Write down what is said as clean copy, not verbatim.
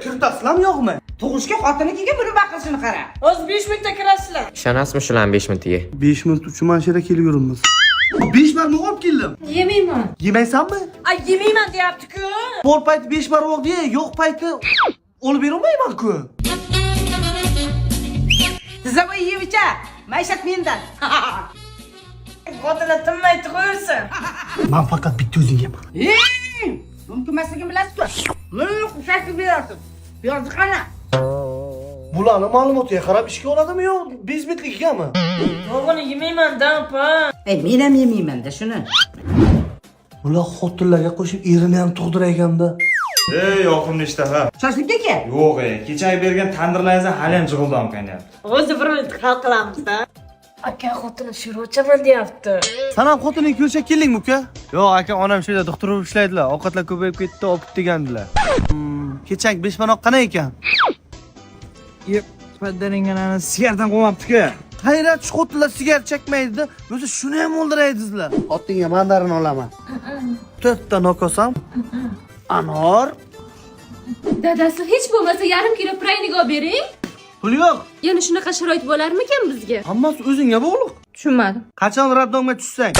kirtasizlarmi yo'qmi? Tug'ishga xotinikiga buni baqirishini qara. O'z 5 minutda kirasizlar. Ishonasizmi shularni 5 minutiga? 5 minut uchun mana shu yerga kelib yuribmiz. 5 marta olib keldim. Yemayman. Yemaysanmi? Ay, yemayman deyapti-ku. Bor payti 5 marta olib ye, yo'q payti olib berolmayman-ku. Zavoy yevicha, maishat mendan. Xotini tinmay tug'ursin. Men faqat bitta o'zing yeyman. Mumkin emasligini bilasizmi? Meni qushashib berasiz. Yo'q, qana. Bularni ma'lumotiga qarab ishga oladimi yo bezbetligigami? O'g'ini yemayman-da, opa. Men ham yemayman-da shuni. Bular xotinlarga qo'shib erini ham tug'dirayotganda. Yoqimli ishtaha. Shoshlikka kel. Yo'q, kechagi bergan tandirlaringizni hali ham jig'ildam qanyapti. O'zi bir minut hal qilamiz-da. Aka xotini shirochaman deyapti. Sen ham xotining ko'rishga keldingmi uka? Yo'q, aka onam shu yerda doktor bo'lib ishlaydilar. Ovqatlar ko'payib ketdi, olib degandilar. Kechagi 5 manoq qanday ekan? Yeb, paddaringani sigardan qo'yapti-ku. Hayrat, shu xotinlar sigaret chekmaydi-da, o'zi shuni ham o'ldiraydingizlar. Xotinga mandarin olaman. 4 ta nokosam. Anor. Dadasi hech bo'lmasa yarim kilo praynik olib bering. Pul yo'q. Yana shunaqa sharoit bo'larmikan bizga? Hammasi o'zingga bog'liq. Tushunmadim. Qachon raddomga tushsang?